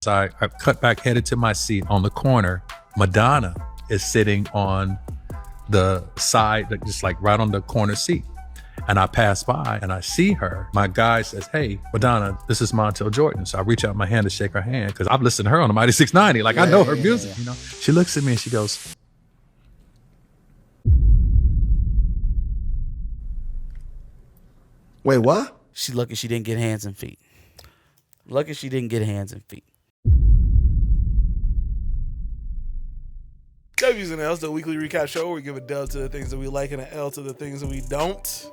So I cut back, headed to my seat on the corner. Madonna is sitting on the side, just like right on the corner seat. And I pass by and I see her. My guy says, "Hey, Madonna, this is Montell Jordan." So I reach out my hand to shake her hand because I've listened to her on the Mighty 690. Like, I know her music, you know. She looks at me and she goes, "Wait, what?" She lucky she didn't get hands and feet. Lucky she didn't get hands and feet. W's and L's, the weekly recap show where we give a dub to the things that we like and an L to the things that we don't.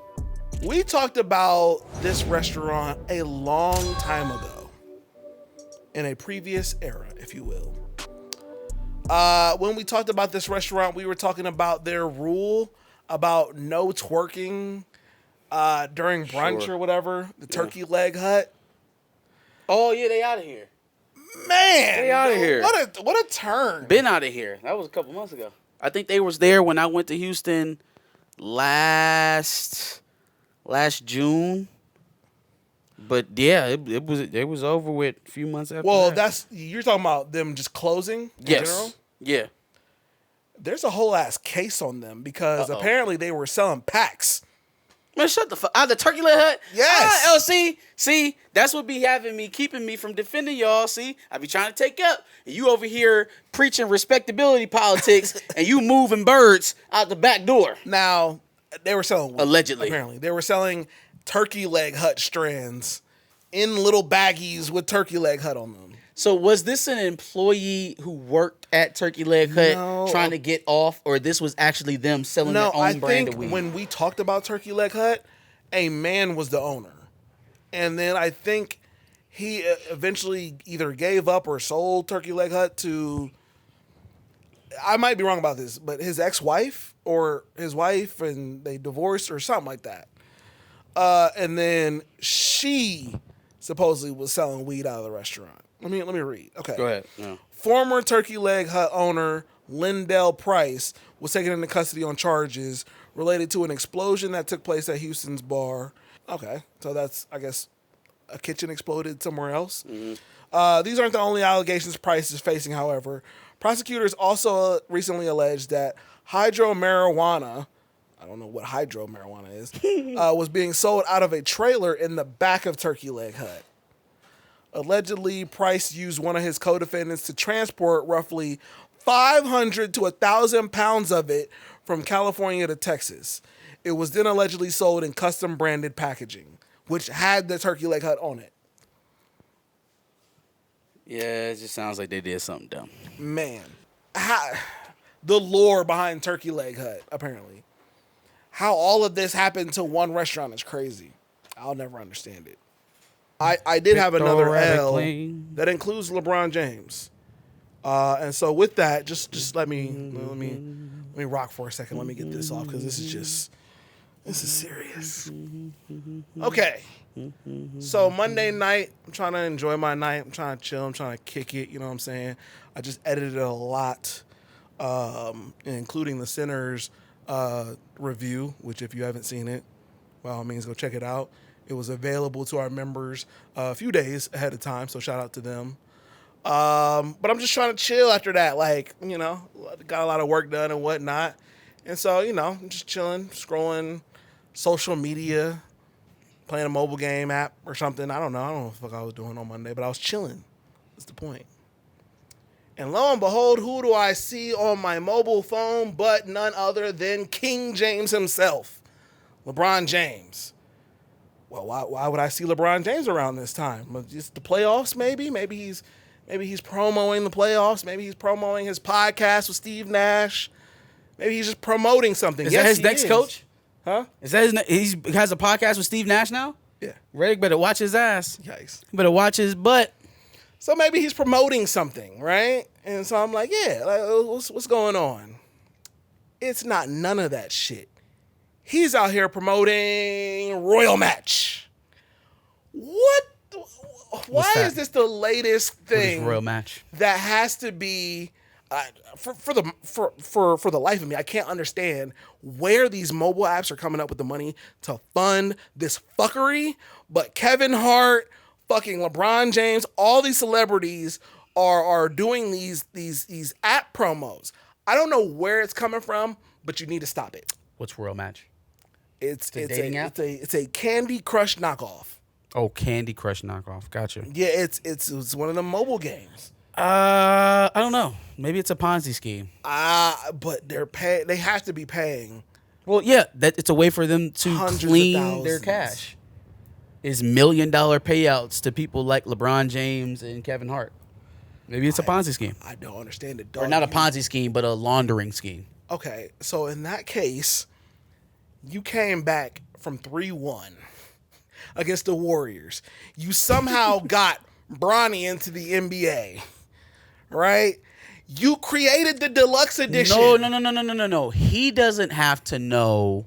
We talked about this restaurant a long time ago, in a previous era, if you will. When we talked about this restaurant, we were talking about their rule about no twerking during brunch or whatever, the turkey leg hut. Oh yeah, they out of here. Man, they out of here. What a turn. Been out of here. That was a couple months ago. I think they was there when I went to Houston last June. But yeah, it was over with a few months after. Well, that. you're talking about them just closing in general? Yeah. There's a whole ass case on them because apparently they were selling packs. Man, shut the fuck out. The turkey leg hut? Yes. See, that's what be keeping me from defending y'all. See, I be trying to take up. And you over here preaching respectability politics and you moving birds out the back door. Now, they were selling weed, allegedly. Apparently. They were selling turkey leg hut strands in little baggies with turkey leg hut on them. So was this an employee who worked at Turkey Leg Hut trying to get off, or this was actually them selling their own brand of weed? When we talked about Turkey Leg Hut, a man was the owner. And then I think he eventually either gave up or sold Turkey Leg Hut to, I might be wrong about this, but his ex-wife or his wife, and they divorced or something like that. And then she supposedly was selling weed out of the restaurant. Let me read. Okay. Go ahead. Yeah. Former Turkey Leg Hut owner Lindell Price was taken into custody on charges related to an explosion that took place at Houston's bar. Okay, so that's, I guess, a kitchen exploded somewhere else. Mm-hmm. These aren't the only allegations Price is facing, however. Prosecutors also recently alleged that hydro marijuana, I don't know what hydro marijuana is, was being sold out of a trailer in the back of Turkey Leg Hut. Allegedly, Price used one of his co-defendants to transport roughly 500 to 1,000 pounds of it from California to Texas. It was then allegedly sold in custom branded packaging, which had the Turkey Leg Hut on it. Yeah, it just sounds like they did something dumb. Man, the lore behind Turkey Leg Hut, apparently. How all of this happened to one restaurant is crazy. I'll never understand it. I did have another L that includes LeBron James, and so with that, just let me rock for a second. Let me get this off because this is serious. Okay, so Monday night, I'm trying to enjoy my night. I'm trying to chill. I'm trying to kick it. You know what I'm saying? I just edited a lot, including the Sinners review, which if you haven't seen it, by all means go check it out. It was available to our members a few days ahead of time, so shout out to them. But I'm just trying to chill after that. Like, you know, got a lot of work done and whatnot. And so, you know, I'm just chilling, scrolling social media, playing a mobile game app or something. I don't know what the fuck I was doing on Monday, but I was chilling. That's the point. And lo and behold, who do I see on my mobile phone but none other than King James himself, LeBron James. Well, why would I see LeBron James around this time? Just the playoffs, maybe? Maybe he's promoting the playoffs. Maybe he's promoting his podcast with Steve Nash. Maybe he's just promoting something. Is that his next coach? Huh? Is that he has a podcast with Steve Nash now? Yeah. Reddick better watch his ass. Yikes. Better watch his butt. So maybe he's promoting something, right? And so I'm like, yeah, what's going on? It's not none of that shit. He's out here promoting Royal Match. What? Why is this the latest thing? Royal Match that has to be for the life of me. I can't understand where these mobile apps are coming up with the money to fund this fuckery. But Kevin Hart, fucking LeBron James, all these celebrities are doing these app promos. I don't know where it's coming from, but you need to stop it. What's Royal Match? It's a dating app? It's a Candy Crush knockoff. Oh, Candy Crush knockoff. Gotcha. Yeah, it's one of the mobile games. I don't know. Maybe it's a Ponzi scheme. But they have to be paying. Well, yeah, that it's a way for them to Hundreds of clean their thousands. cash. Is $1 million payouts to people like LeBron James and Kevin Hart. Maybe it's a Ponzi scheme. I don't understand it. Or not a Ponzi scheme, but a laundering scheme. Okay, so in that case, you came back from 3-1 against the Warriors. You somehow got Bronny into the NBA, right? You created the deluxe edition. No. He doesn't have to know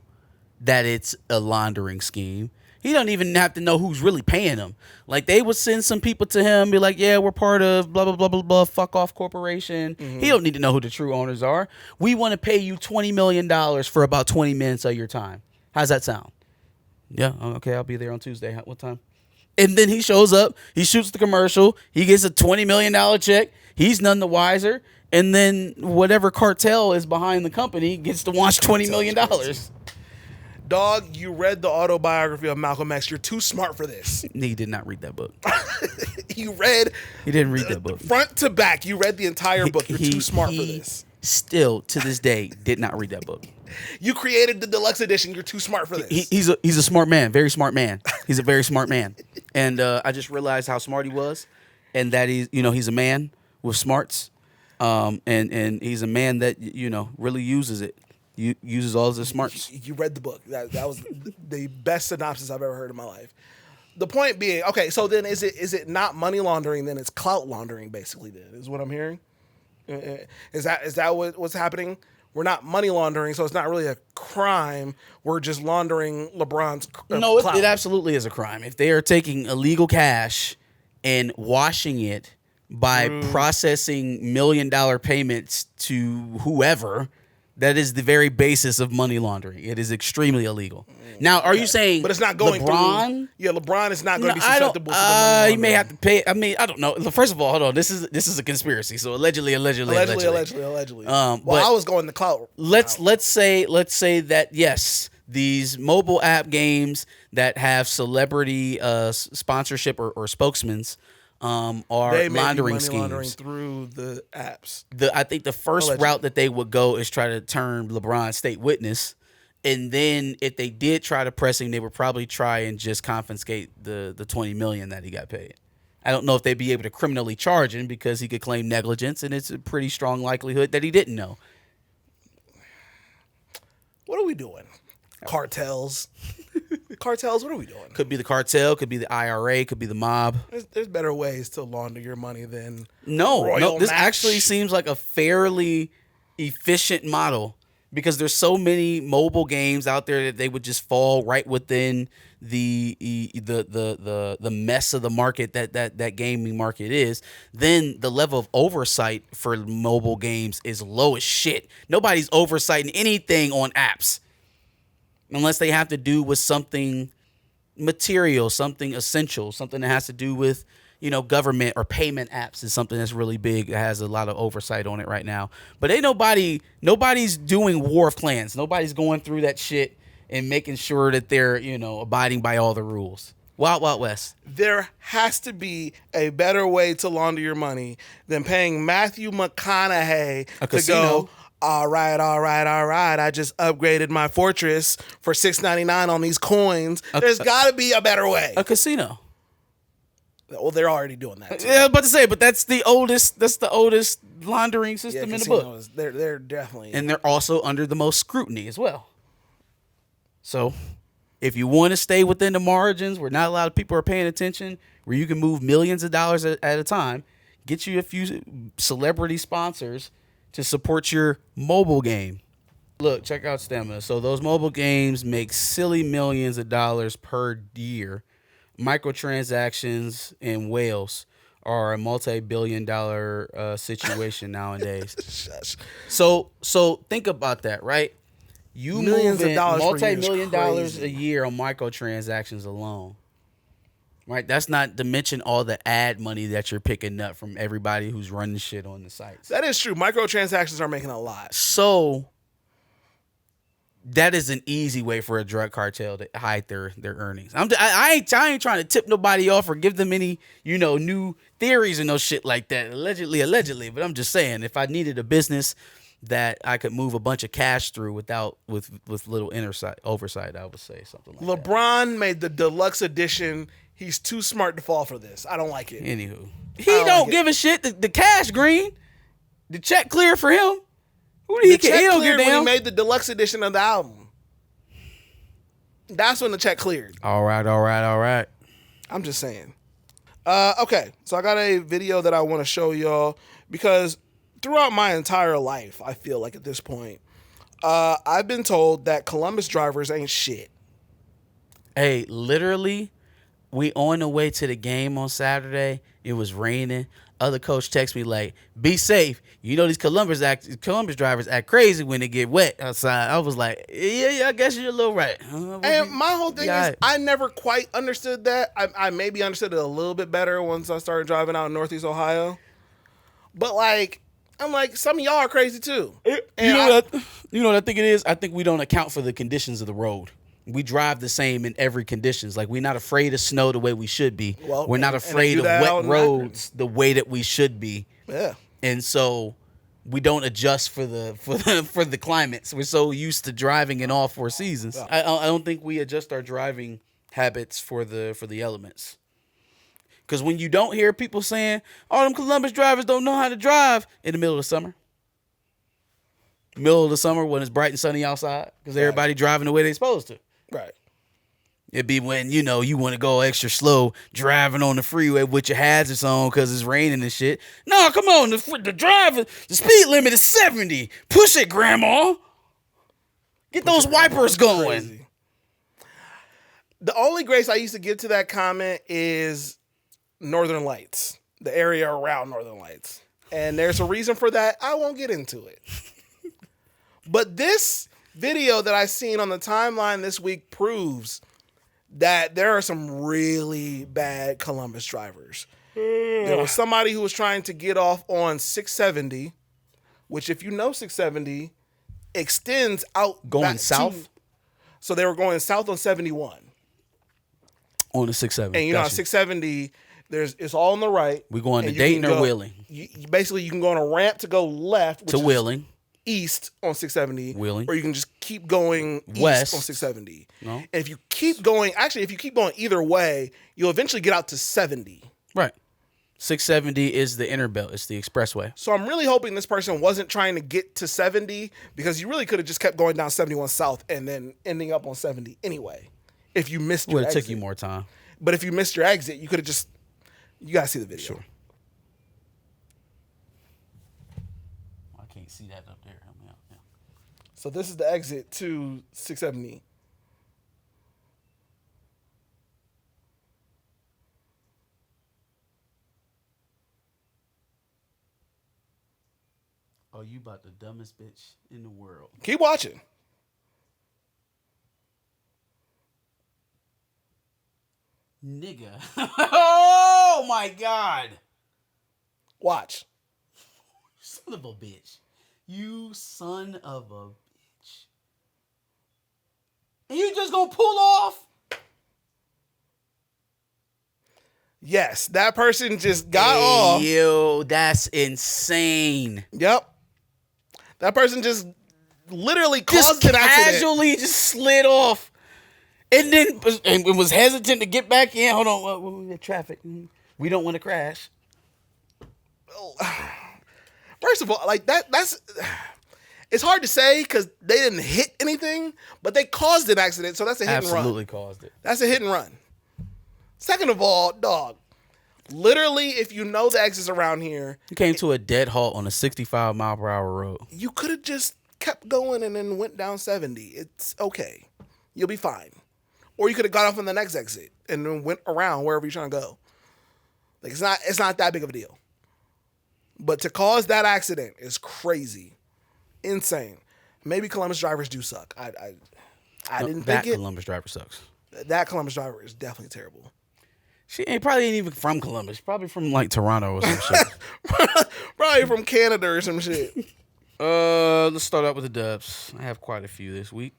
that it's a laundering scheme. He don't even have to know who's really paying him. Like, they would send some people to him, be like, yeah, we're part of blah, blah, blah, blah, blah, fuck off corporation. Mm-hmm. He don't need to know who the true owners are. We want to pay you $20 million for about 20 minutes of your time. How's that sound? Yeah, okay, I'll be there on Tuesday. What time? And then he shows up, he shoots the commercial, he gets a $20 million check, he's none the wiser, and then whatever cartel is behind the company gets to watch $20 million. Dog, you read the autobiography of Malcolm X. You're too smart for this. He did not read that book. He didn't read that book. Front to back, you read the entire book. You're too smart for this. Still, to this day, did not read that book. You created the deluxe edition. You're too smart for this. He's a smart man, very smart man. He's a very smart man. And I just realized how smart he was, and that he's a man with smarts, and he's a man that really uses it. Uses all of his smarts. You read the book. That was the best synopsis I've ever heard in my life. The point being, okay, so then is it not money laundering? Then it's clout laundering, basically. Then is what I'm hearing. Is that what's happening? We're not money laundering, so it's not really a crime. We're just laundering LeBron's No, clout. it absolutely is a crime. If they are taking illegal cash and washing it by processing $1 million payments to whoever, that is the very basis of money laundering. It is extremely illegal. Now, are you saying But it's not going LeBron? through. Yeah, LeBron is not going to be I don't. susceptible to the money He may laundering. have to pay. I mean, I don't know. First of all, hold on. This is a conspiracy. So allegedly. Allegedly. But I was going the clout. Let's say that yes, these mobile app games that have celebrity sponsorship or spokesmans are They may laundering be money laundering schemes. through the apps. I think the first Allegedly. route that they would go is try to turn LeBron state witness. And then if they did try to press him, they would probably try and just confiscate the $20 million that he got paid. I don't know if they'd be able to criminally charge him because he could claim negligence, and it's a pretty strong likelihood that he didn't know. What are we doing? Cartels. Cartels, what are we doing? Could be the cartel, could be the IRA, could be the mob. There's better ways to launder your money than No, Royal this Match. actually seems like a fairly efficient model because there's so many mobile games out there that they would just fall right within the mess of the market that gaming market is. Then the level of oversight for mobile games is low as shit. Nobody's oversighting anything on apps unless they have to do with something material, something essential, something that has to do with government or payment apps is something that's really big. That has a lot of oversight on it right now. But ain't nobody's doing War of Clans. Nobody's going through that shit and making sure that they're, abiding by all the rules. Wild Wild West. There has to be a better way to launder your money than paying Matthew McConaughey to casino. go, all right, I just upgraded my fortress for $6.99 on these coins. There's got to be a better way. A casino. Well, they're already doing that too. Yeah, I was about to say, but that's the oldest laundering system in the book. casinos, they're definitely. And they're also under the most scrutiny as well. So if you want to stay within the margins where not a lot of people are paying attention, where you can move millions of dollars at a time, get you a few celebrity sponsors to support your mobile game. Look, check out Stamina. So those mobile games make silly millions of dollars per year. Microtransactions in Wales are a multi-billion-dollar situation nowadays. Shush. So think about that, right? You Millions of moving dollars per year is multi-million dollars crazy. a year on microtransactions alone. Right, that's not to mention all the ad money that you're picking up from everybody who's running shit on the sites. That is true. Microtransactions are making a lot. So that is an easy way for a drug cartel to hide their earnings. I ain't trying to tip nobody off or give them any new theories and no shit like that. Allegedly, but I'm just saying, if I needed a business that I could move a bunch of cash through with little oversight, I would say something like that. LeBron made the deluxe edition. He's too smart to fall for this. I don't like it. Anywho, he don't give a shit. The cash green, the check clear for him. Who did he care? He don't give a damn. When he made the deluxe edition of the album. That's when the check cleared. All right. I'm just saying. Okay, so I got a video that I want to show y'all because throughout my entire life, I feel like at this point, I've been told that Columbus drivers ain't shit. Hey, literally, we on the way to the game on Saturday. It was raining. Other coach texts me like, "Be safe. You know these Columbus drivers act crazy when they get wet outside." I was like, "Yeah, I guess you're a little right." And my whole thing is, I never quite understood that. I maybe understood it a little bit better once I started driving out in Northeast Ohio. But I'm like, some of y'all are crazy too. You know what I think it is? I think we don't account for the conditions of the road. We drive the same in every conditions. Like, we're not afraid of snow the way we should be. Well, we're not afraid of wet roads the way that we should be. Yeah. And so we don't adjust for the climates. We're so used to driving in all four seasons. Yeah. I don't think we adjust our driving habits for the elements. Because when you don't hear people saying, "Oh, them Columbus drivers don't know how to drive," in the middle of the summer. Middle of the summer when it's bright and sunny outside, because everybody driving the way they're supposed to. Right. It'd be when, you want to go extra slow driving on the freeway with your hazards on because it's raining and shit. No, come on. The speed limit is 70. Push it, Grandma. Get those wipers going. Crazy. The only grace I used to give to that comment is Northern Lights, the area around Northern Lights. And there's a reason for that. I won't get into it. But this video that I seen on the timeline this week proves that there are some really bad Columbus drivers. There was somebody who was trying to get off on 670, which, if you know 670, extends out going south. So they were going south on 71. On the 670. And you know, on 670, it's all on the right. We going to Dayton or Wheeling? Basically, you can go on a ramp to go left to Wheeling. East on 670, Wheeling, or you can just keep going west east on 670. No. And if you keep going either way, you'll eventually get out to 70. Right. 670 is the inner belt. It's the expressway. So I'm really hoping this person wasn't trying to get to 70, because you really could have just kept going down 71 south and then ending up on 70 anyway. If you missed your exit. Would have took you more time. But if you missed your exit, you could have just, you got to see the video. Sure. I can't see that up there. Yeah. So this is the exit to 670. Oh, you about the dumbest bitch in the world. Keep watching. Nigga. Oh, my God. Watch. Son of a bitch. You son of a bitch. And you just gonna pull off? Yes, that person just got off. Yo, that's insane. Yep. That person just literally caused an accident. Casually just slid off. And then was hesitant to get back in. Hold on, the traffic. We don't want to crash. First of all, like that's it's hard to say because they didn't hit anything, but they caused an accident, so that's a hit and run. Absolutely caused it. That's a hit and run. Second of all, dog, literally, if you know the exits around here, you came to a dead halt on a 65 mile per hour road. You could have just kept going and then went down 70. It's okay. You'll be fine. Or you could have got off on the next exit and then went around wherever you're trying to go. Like, it's not that big of a deal. But to cause that accident is crazy. Insane. Maybe Columbus drivers do suck. I didn't think it. That Columbus driver sucks. That Columbus driver is definitely terrible. She probably ain't even from Columbus. She's probably from like Toronto or some shit. Probably from Canada or some shit. Let's start out with the dubs. I have quite a few this week.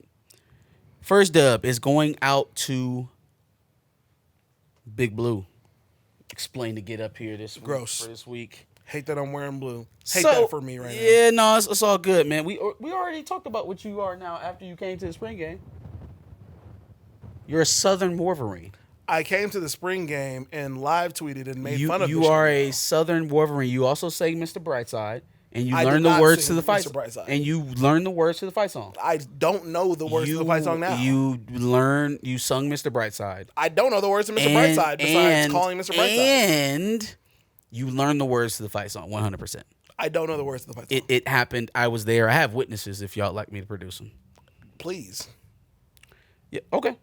First dub is going out to Big Blue. Explain to get up here this week. Gross. For this week. Hate that I'm wearing blue. Hate that for me right now. Yeah, no, it's all good, man. We already talked about what you are now after you came to the spring game. You're a Southern Wolverine. I came to the spring game and live tweeted and made fun of you. You are a Southern Wolverine. You also say Mr. Brightside, and you learn the words to the fight song. And you learn the words to the fight song. I don't know the words to the fight song now. You sung Mr. Brightside. I don't know the words to Mr. Brightside besides calling Mr. Brightside. And you learn the words to the fight song 100%. I don't know the words to the fight song. It happened. I was there. I have witnesses if y'all like me to produce them. Please. Yeah. Okay.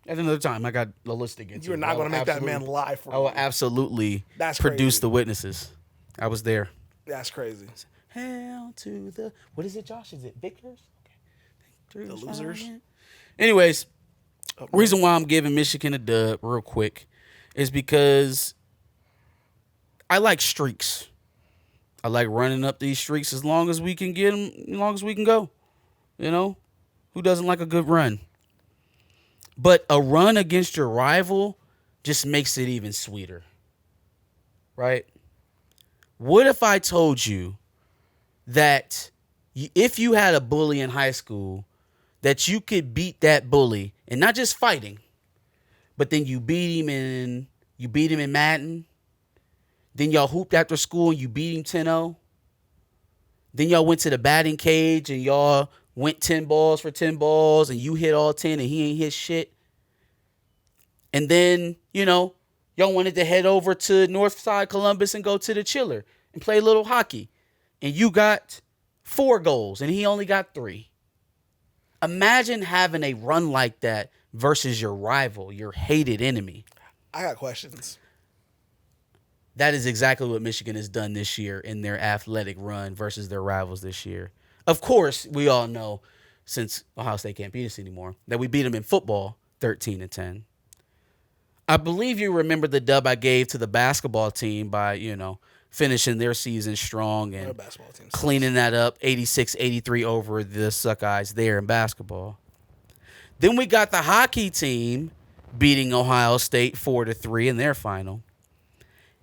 At another time, I got a list against you. You're not going to make that man lie for me. I will absolutely produce the witnesses. I was there. That's crazy. Hell to the... What is it, Josh? Is it victors? Okay. The losers. Anyways, reason why I'm giving Michigan a dub real quick is because I like streaks. I like running up these streaks as long as we can get them, as long as we can go. You know? Who doesn't like a good run? But a run against your rival just makes it even sweeter. Right? What if I told you that if you had a bully in high school, that you could beat that bully, and not just fighting, but then you beat him in Madden, then y'all hooped after school and you beat him 10-0, then y'all went to the batting cage and y'all went 10 balls for 10 balls and you hit all 10 and he ain't hit shit. And then, y'all wanted to head over to Northside Columbus and go to the Chiller and play a little hockey. And you got 4 goals and he only got 3. Imagine having a run like that versus your rival, your hated enemy. I got questions. That is exactly what Michigan has done this year in their athletic run versus their rivals this year. Of course, we all know, since Ohio State can't beat us anymore, that we beat them in football 13-10. I believe you remember the dub I gave to the basketball team by, finishing their season strong and cleaning that up 86-83 over the Suckeyes there in basketball. Then we got the hockey team beating Ohio State 4-3 in their final.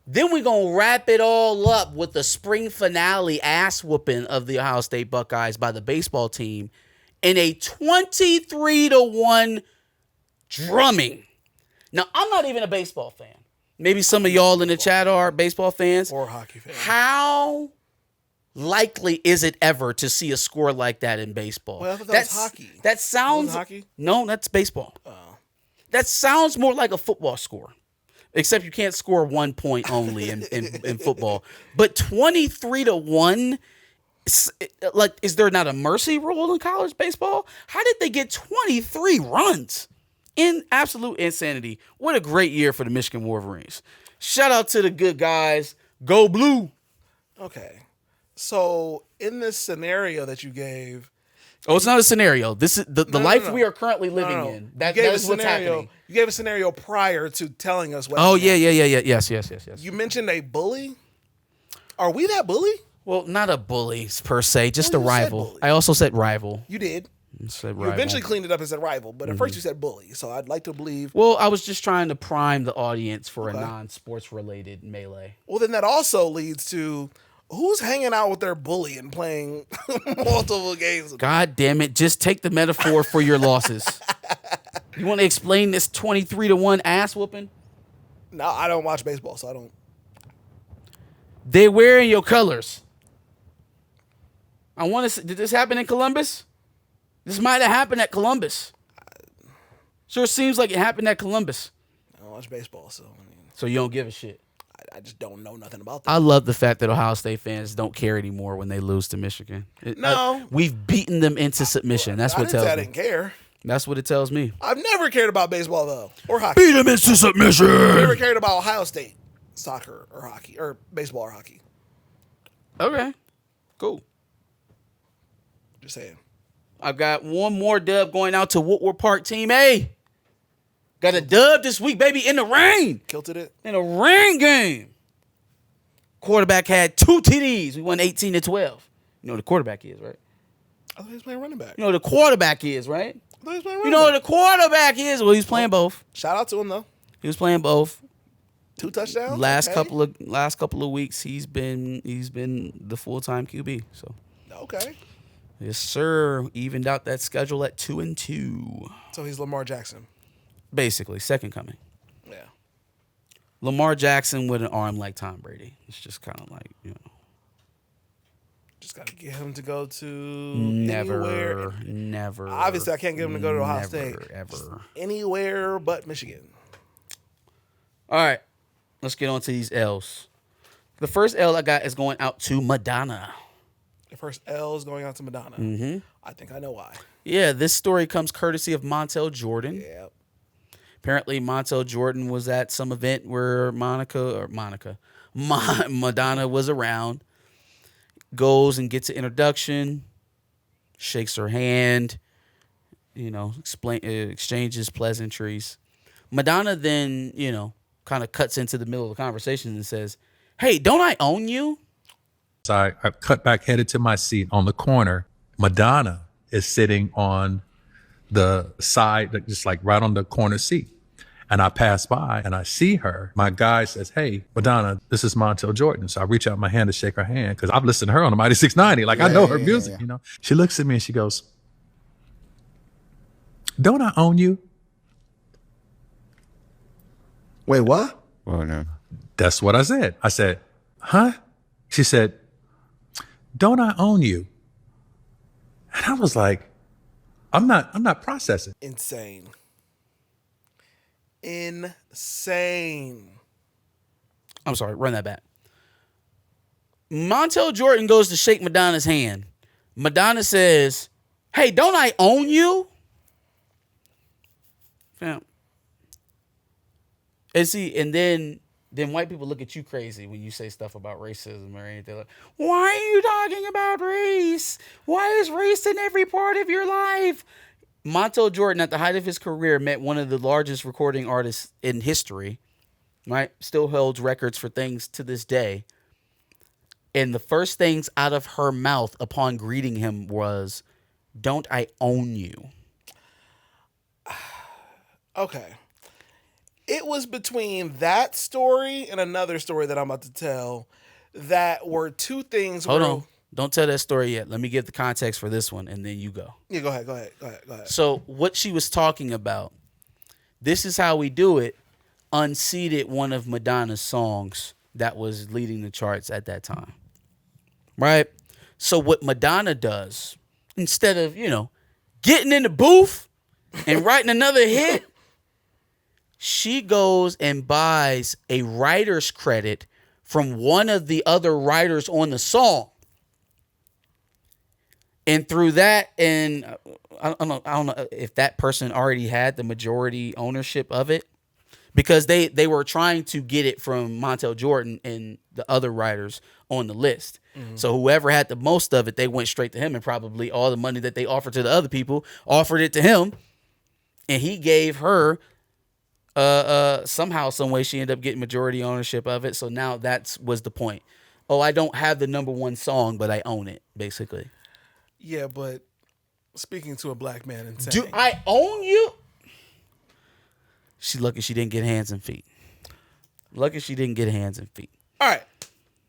Then we're going to wrap it all up with the spring finale ass whooping of the Ohio State Buckeyes by the baseball team in a 23-1 drumming. Now, I'm not even a baseball fan. Maybe some of y'all in the chat are baseball fans. Or hockey fans. How likely is it ever to see a score like that in baseball? Well, I thought that was hockey. That sounds... hockey? No, that's baseball. Oh. That sounds more like a football score. Except you can't score 1 point only in football. But 23-1, is there not a mercy rule in college baseball? How did they get 23 runs? In absolute insanity. What a great year for the Michigan Wolverines. Shout out to the good guys. Go Blue. Okay. So in this scenario that you gave... Oh, it's not a scenario. This is the life we are currently living in. That is what's happening. You gave a scenario prior to telling us what. Oh, yeah. Yes. You mentioned a bully. Are we that bully? Well, not a bully per se, just a rival. I also said rival. You did. Said you eventually cleaned it up and said rival, but at first you said bully. So I'd like to believe. Well, I was just trying to prime the audience for a non-sports related melee. Well, then that also leads to... Who's hanging out with their bully and playing multiple games? God damn it. Just take the metaphor for your losses. You want to explain this 23-1 ass whooping? No, I don't watch baseball, so I don't. They're wearing your colors. I want to. Did this happen in Columbus? This might have happened at Columbus. Sure seems like it happened at Columbus. I don't watch baseball, so. So you don't give a shit. I just don't know nothing about that. I love the fact that Ohio State fans don't care anymore when they lose to Michigan. We've beaten them into submission. That's what it tells me. I didn't care. That's what it tells me. I've never cared about baseball, though, or hockey. Beat them into submission. I've never cared about Ohio State soccer or hockey, or baseball or hockey. Okay, cool. Just saying. I've got one more dub going out to Woodward Park Team A. Got a dub this week, baby, in the rain. Kilted it. In a rain game. Quarterback had 2 TDs. We won 18-12. You know what the quarterback is, right? I thought he was playing running back. You know what the quarterback is, right? I thought he was playing You running know what back. the quarterback is? Well, he's playing both. Shout out to him though. He was playing both. 2 touchdowns. Last Okay. couple of weeks, he's been the full-time QB. So Okay. yes, sir. Evened out that schedule at 2-2. So he's Lamar Jackson. Basically, second coming. Yeah. Lamar Jackson with an arm like Tom Brady. It's just kind of like, you know. Just got to get him to go to Never. Obviously, I can't get him to go to Ohio State. Ever. Anywhere but Michigan. All right. Let's get on to these L's. The first L I got is going out to Madonna. The first L is going out to Madonna. Mm-hmm. I think I know why. Yeah, this story comes courtesy of Montell Jordan. Yeah. Apparently, Montell Jordan was at some event where Madonna was around. Goes and gets an introduction, shakes her hand, you know, exchanges pleasantries. Madonna then, you know, kind of cuts into the middle of the conversation and says, "Hey, don't I own you?" So I cut back, headed to my seat on the corner. Madonna is sitting on the side, just like right on the corner seat. And I pass by and I see her. My guy says, "Hey, Madonna, this is Montell Jordan." So I reach out my hand to shake her hand because I've listened to her on the Mighty 690. Like I know her music, you know. She looks at me and she goes, "Don't I own you?" Wait, what? Oh, no. That's what I said. I said, "Huh?" She said, "Don't I own you?" And I was like, I'm not processing. Insane. I'm sorry, run that back. Montell Jordan goes to shake Madonna's hand. Madonna says, "Hey, don't I own you?" Fam. And see, and then white people look at you crazy when you say stuff about racism or anything. Like, why are you talking about race? Why is race in every part of your life? Montell Jordan, at the height of his career, met one of the largest recording artists in history, right? Still holds records for things to this day. And the first things out of her mouth upon greeting him was, "Don't I own you?" Okay. It was between that story and another story that I'm about to tell that were two things. Hold on. Don't tell that story yet. Let me give the context for this one, and then you go. Yeah, go ahead. So what she was talking about, This Is How We Do It, unseated one of Madonna's songs that was leading the charts at that time. Right? So what Madonna does, instead of, you know, getting in the booth and writing another hit, she goes and buys a writer's credit from one of the other writers on the song. And through that, and I don't know if that person already had the majority ownership of it, because they were trying to get it from Montell Jordan and the other writers on the list. Mm-hmm. So whoever had the most of it, they went straight to him, and probably all the money that they offered to the other people offered it to him, and he gave her somehow, some way, she ended up getting majority ownership of it. So now that was the point. Oh, I don't have the number one song, but I own it, basically. Yeah, but speaking to a black man and saying, "Do I own you?" She lucky she didn't get hands and feet. Lucky she didn't get hands and feet. All right.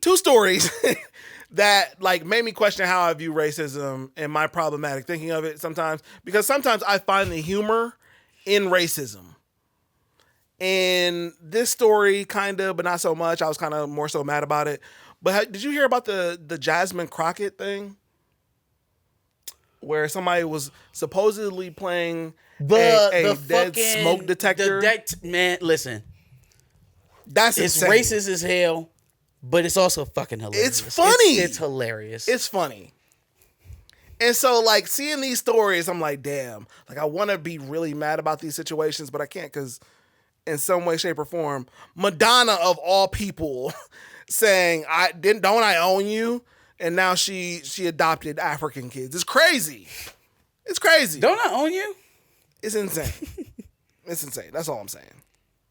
Two stories that like made me question how I view racism and my problematic thinking of it sometimes, because sometimes I find the humor in racism. And this story kind of, but not so much. I was kind of more so mad about it. But did you hear about the Jasmine Crockett thing? Where somebody was supposedly playing a dead smoke detector. Man, listen. That's it's insane. Racist as hell, but it's also fucking hilarious. It's funny. It's hilarious. It's funny. And so, like, seeing these stories, I'm like, damn. Like, I want to be really mad about these situations, but I can't because in some way, shape, or form, Madonna, of all people, saying, don't I own you? And now she adopted African kids. It's crazy. It's crazy. Don't I own you? It's insane. It's insane. That's all I'm saying.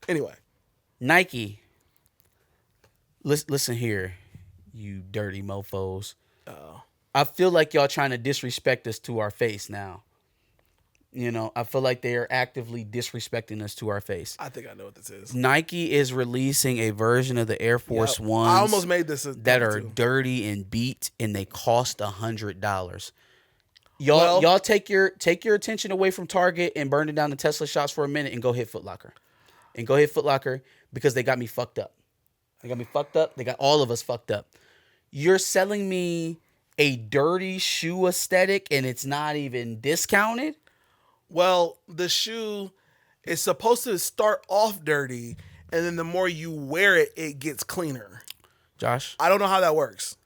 Anyway. Nike. Listen here, you dirty mofos. I feel like y'all trying to disrespect us to our face now. You know, I feel like they are actively disrespecting us to our face. I think I know what this is. Nike is releasing a version of the Air Force Ones. I almost made this that are dirty and beat, and they cost $100. Y'all take your attention away from Target and burning down the Tesla shops for a minute and go hit Foot Locker. Because they got me fucked up. They got me fucked up. They got all of us fucked up. You're selling me a dirty shoe aesthetic and it's not even discounted? Well, the shoe is supposed to start off dirty, and then the more you wear it, it gets cleaner. Josh? I don't know how that works,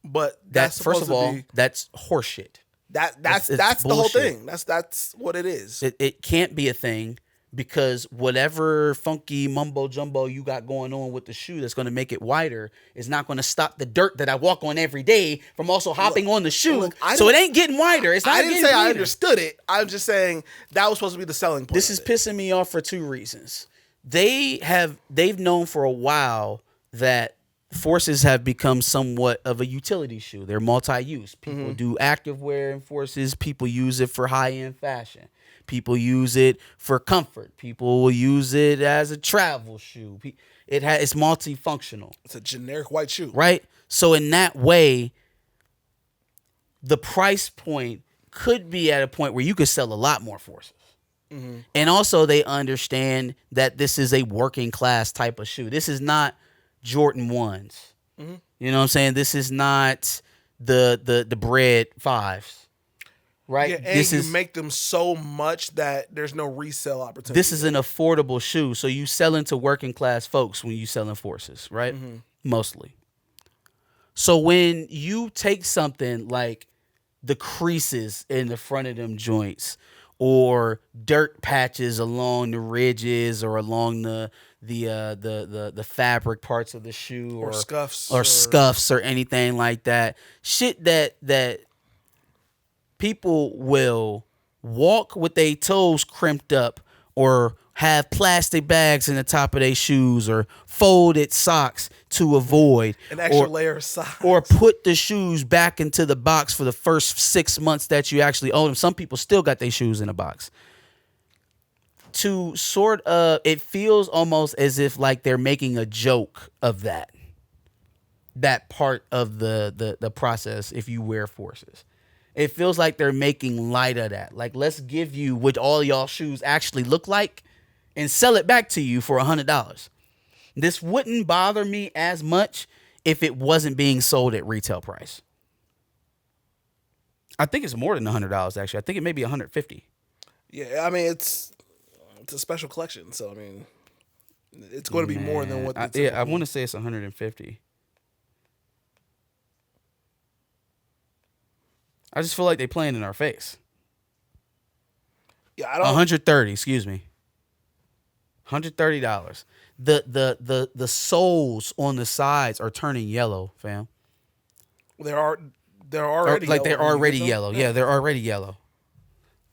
but that's first of all, that's horseshit. That's the whole thing. That's what it is. It can't be a thing because whatever funky mumbo jumbo you got going on with the shoe that's going to make it wider is not going to stop the dirt that I walk on every day from also hopping on the shoe. So it ain't getting wider. It's not. I didn't say cleaner. I understood it. I'm just saying that was supposed to be the selling point. This is pissing me off for two reasons. They've known for a while that Forces have become somewhat of a utility shoe. They're multi-use. People do active wear in Forces. People use it for high-end fashion. People use it for comfort. People will use it as a travel shoe. It's multifunctional. It's a generic white shoe. Right? So in that way, the price point could be at a point where you could sell a lot more Forces. Mm-hmm. And also they understand that this is a working class type of shoe. This is not Jordan 1s. Mm-hmm. You know what I'm saying? This is not the bread 5s. Right? Yeah, and you make them so much that there's no resale opportunity. This is an affordable shoe, so you selling to working class folks when you selling Forces, right? Mm-hmm. Mostly. So when you take something like the creases in the front of them joints, or dirt patches along the ridges or along the fabric parts of the shoe, or scuffs, or anything like that, shit that people will walk with their toes crimped up or have plastic bags in the top of their shoes or folded socks to avoid an extra layer of socks, or put the shoes back into the box for the first 6 months that you actually own them. Some people still got their shoes in a box. To sort of, it feels almost as if like they're making a joke of that part of the process if you wear Forces. It feels like they're making light of that. Like, let's give you what all y'all shoes actually look like and sell it back to you for $100. This wouldn't bother me as much if it wasn't being sold at retail price. I think it's more than $100, actually. I think it may be $150. Yeah, I mean, it's a special collection, so, I mean, it's going to be more than what... I want to say it's $150. I just feel like they playing in our face. Yeah, I don't... $130, excuse me. $130. The soles on the sides are turning yellow, fam. They're already like yellow. They're already yellow. Yeah, they're already yellow.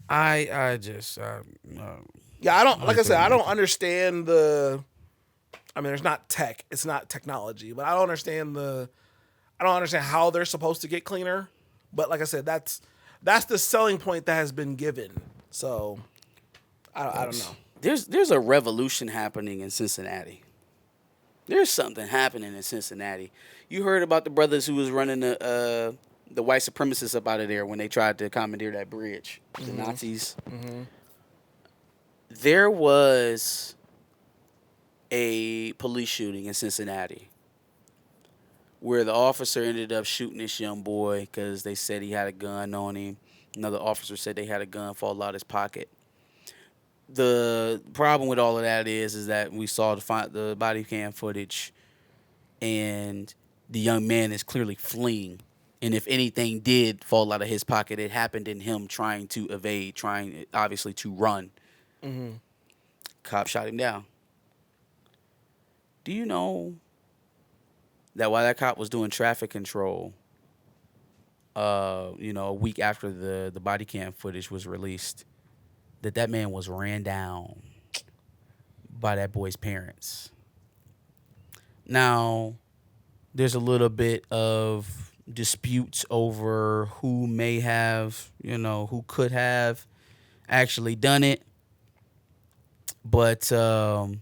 I just yeah, I don't, like I said, I don't understand the, I mean, there's not tech, it's not technology, but I don't understand how they're supposed to get cleaner. But like I said, that's the selling point that has been given. So I don't know. There's a revolution happening in Cincinnati. There's something happening in Cincinnati. You heard about the brothers who was running the white supremacists up out of there when they tried to commandeer that bridge, the Nazis. Mm-hmm. There was a police shooting in Cincinnati where the officer ended up shooting this young boy because they said he had a gun on him. Another officer said they had a gun fall out of his pocket. The problem with all of that is that we saw the body cam footage, and the young man is clearly fleeing. And if anything did fall out of his pocket, it happened in him trying to evade, trying obviously to run. Mm-hmm. Cop shot him down. Do you know that while that cop was doing traffic control, a week after the body cam footage was released, that man was ran down? by that boy's parents. Now, there's a little bit of disputes over who may have, who could have actually done it. But I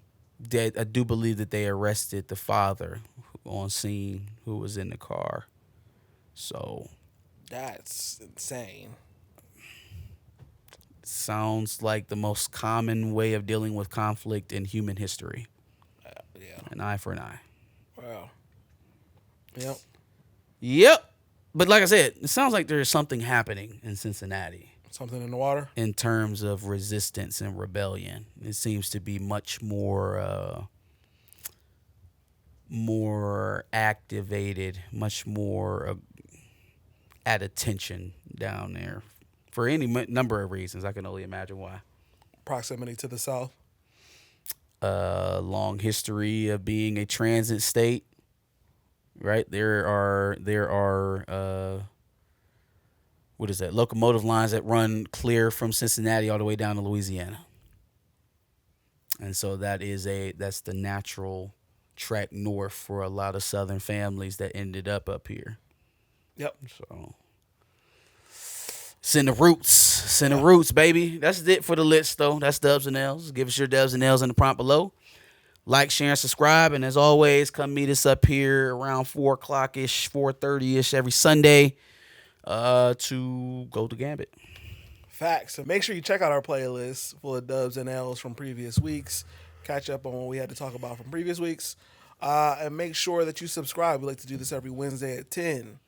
do believe that they arrested the father on scene who was in the car. So That's insane. sounds like the most common way of dealing with conflict in human history. Yeah. An eye for an eye. Wow. Yep. Yep. But like I said, it sounds like there's something happening in Cincinnati Something in the water. in terms of resistance and rebellion. It seems to be much more activated, much more at attention down there for any number of reasons. I can only imagine why. Proximity to the south. Long history of being a transit state. Right, there are what is that? Locomotive lines that run clear from Cincinnati all the way down to Louisiana, and so that's the natural track north for a lot of Southern families that ended up here. Yep. So it's in the roots. It's in the roots, baby. That's it for the list, though. That's Dubs and L's. Give us your Dubs and L's in the prompt below. Like, share, and subscribe. And as always, come meet us up here around 4 o'clock-ish, 4:30-ish every Sunday to go to Gambit. Facts. So make sure you check out our playlist full of Dubs and L's from previous weeks. Catch up on what we had to talk about from previous weeks. And make sure that you subscribe. We like to do this every Wednesday at 10.